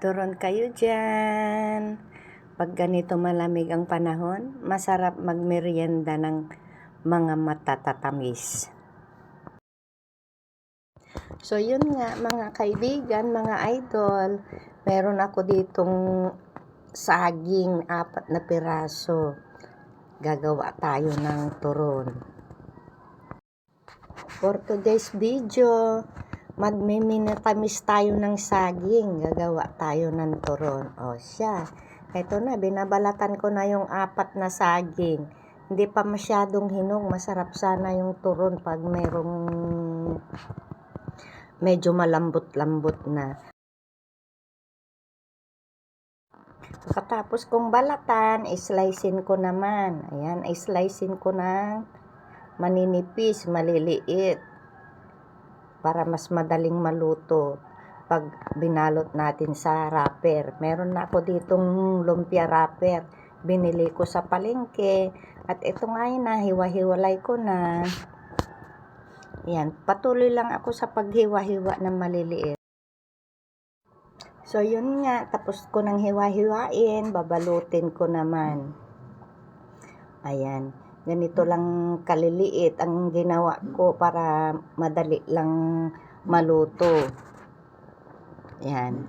Turon kayo dyan. Pag ganito malamig ang panahon, masarap magmerienda ng mga matatatamis. So yun nga mga kaibigan, mga idol, meron ako ditong saging, 4 na piraso. Gagawa tayo ng turon. For today's video, magmiminatamis tayo ng saging. Gagawa tayo ng turon. O siya. Ito na, binabalatan ko na yung 4 na saging. Hindi pa masyadong hinog. Masarap sana yung turon pag merong medyo malambot-lambot na. Pagkatapos kong balatan, islicein ko naman. Ayan, islicein ko ng maninipis, maliliit para mas madaling maluto pag binalot natin sa wrapper. Meron na ako ditong lumpia wrapper, binili ko sa palengke at ito nga yun na, hiwa-hiwalay ko na. Yan, patuloy lang ako sa paghiwa-hiwa ng maliliit. So yun nga, tapos ko nang hiwa-hiwain, babalutin ko naman. Ayan, ganito lang kaliliit ang ginawa ko para madali lang maluto. Ayan.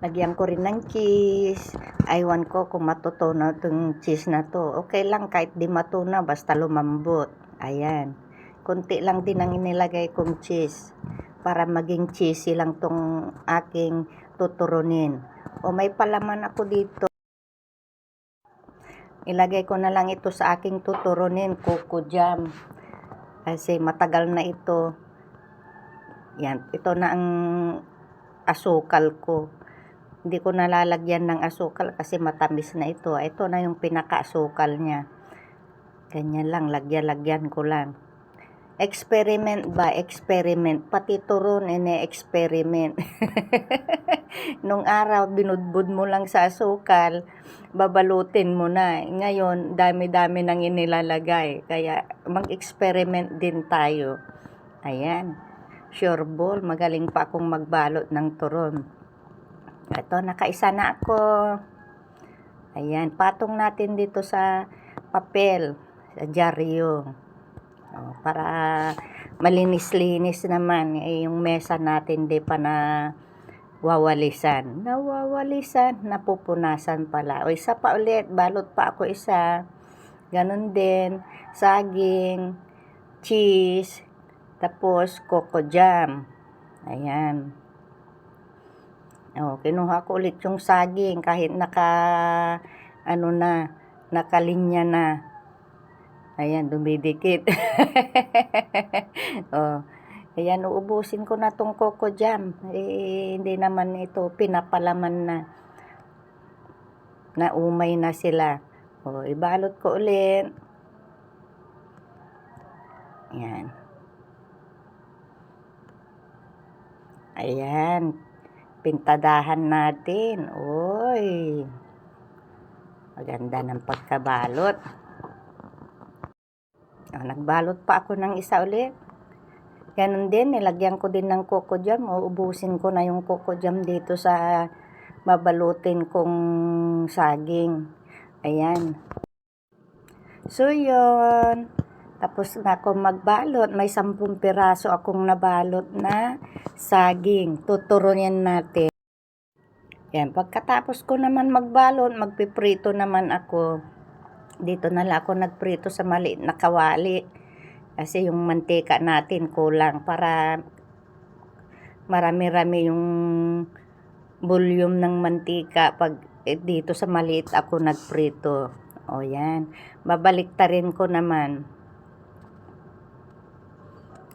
Lagyan ko rin ng cheese. Aywan ko kung matutunaw itong cheese na to. Okay lang kahit di matunaw, basta lumambot. Ayan. Kunti lang din ang inilagay kong cheese para maging cheesy lang tong aking tuturunin. O may palaman ako dito. Ilagay ko na lang ito sa aking tuturunin, coco jam. Kasi matagal na ito. Yan, ito na ang asukal ko. Hindi ko nalalagyan ng asukal kasi matamis na ito. Ito na yung pinaka-asukal niya. Ganyan lang, lagyan ko lang. Experiment ba? Experiment. Pati turon, experiment. Nung araw, binudbud mo lang sa asukal, babalutin mo na. Ngayon, dami-dami nang inilalagay. Kaya, mag-experiment din tayo. Ayan. Sure ball, magaling pa akong magbalot ng turon. Ito, nakaisa na ako. Ayan, patong natin dito sa papel, sa dyaryo. Para malinis-linis naman. Yung mesa natin di pa na nawawalisan, napupunasan pala. O isa pa ulit, balot pa ako isa. Ganon din, saging, cheese, tapos coco jam. Ayan. O, kinuha ko ulit yung saging kahit nakalinya na. Ayan, dumidikit. O, ayan, uubusin ko na tong coco jam. Hindi naman ito pinapalaman na. Naumay na sila. O, ibalot ko ulit. Ayan. Ayan. Pintadahan natin. Oy. Maganda ng pagkabalot. Nagbalot pa ako ng isa ulit. Ganun din, nilagyan ko din ng coco jam. Uubusin ko na yung coco jam dito sa babalutin kong saging. Ayan. So, yun. Tapos na ako magbalot. May 10 piraso akong nabalot na saging. Tuturunin natin. Yan. Pagkatapos ko naman magbalot, magpiprito naman ako. Dito na lang ako nagprito sa maliit na kawali. Kasi yung mantika natin kulang para marami-rami yung volume ng mantika pag dito sa maliit ako nagprito. O yan. Babaliktarin ko naman.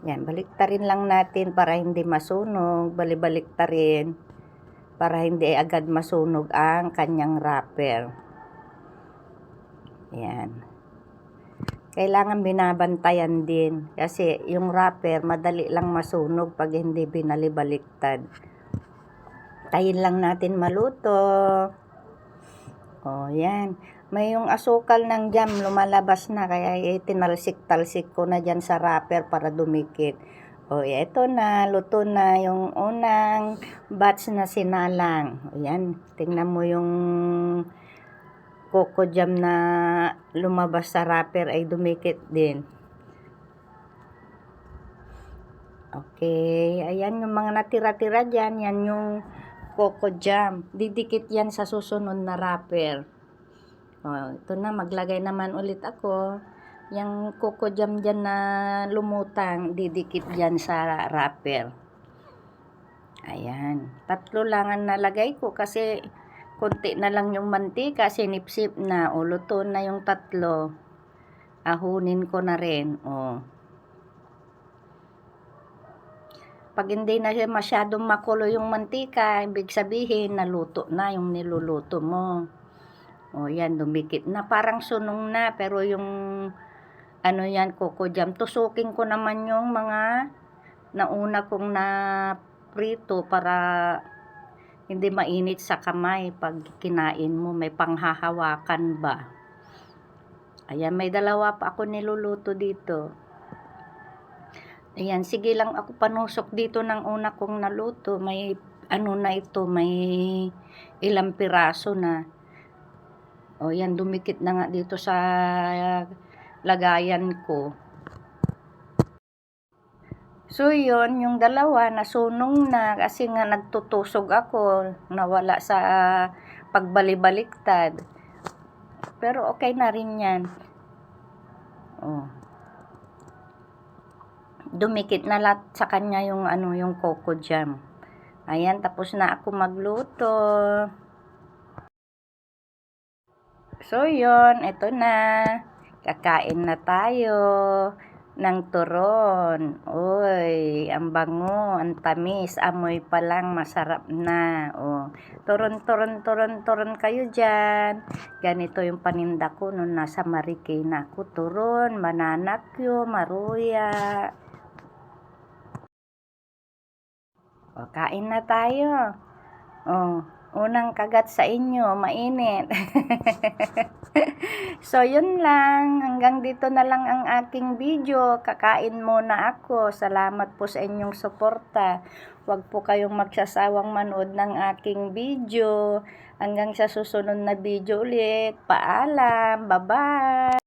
Yan. Baliktarin lang natin para hindi masunog. Baliktarin para hindi agad masunog ang kanyang wrapper. Yan. Kailangan binabantayan din kasi yung wrapper madali lang masunog pag hindi binalibaliktad. Tayin lang natin maluto. O, yan. May yung asukal ng jam lumalabas na kaya tinalsik-talsik ko na dyan sa wrapper para dumikit. O, ito na, luto na yung unang batch na sinalang. Ayan, tingnan mo yung coco jam na lumabas sa wrapper ay dumikit din. Okay, ayan yung mga natira-tira dyan, yan yung coco jam. Didikit yan sa susunod na wrapper. O, ito na, maglagay naman ulit ako. Yung coco jam dyan na lumutang, didikit dyan sa wrapper. Ayan. 3 lang ang nalagay ko kasi konti na lang yung mantika, sinipsip na. O, luto na yung 3. Ahunin ko na rin. O. Pag hindi na siya masyadong makulo yung mantika, ibig sabihin, naluto na yung niluluto mo. O, yan, dumikit na. Parang sunong na, pero yung ano yan, coco jam. Tusukin ko naman yung mga nauna kong na prito para hindi mainit sa kamay pag kinain mo. May panghahawakan ba. Ayan, may 2 pa ako niluluto dito. Ayan, sige lang ako panusok dito ng una kong naluto. May ano na ito, may ilang piraso na. O, yan, dumikit na nga dito sa lagayan ko. So, yun, yung 2, nasunong na kasi nga nagtutusog ako, nawala sa pagbali-baliktad. Pero okay na rin yan. Oh. Dumikit na lahat sa kanya yung ano, yung coco jam. Ayan, tapos na ako magluto. So, yun, ito na. Kakain na tayo ng turon. Uy, ang bango, ang tamis, amoy pa lang, masarap na. Oh, turon kayo dyan. Ganito yung paninda ko nung nasa Marikina ako. Turon, banana Q, maruya. O, kain na tayo. Oh, unang kagat sa inyo, mainit. So, yun lang. Hanggang dito na lang ang aking video. Kakain muna ako. Salamat po sa inyong suporta. Huwag po kayong magsasawang manood ng aking video. Hanggang sa susunod na video ulit. Paalam. Bye-bye.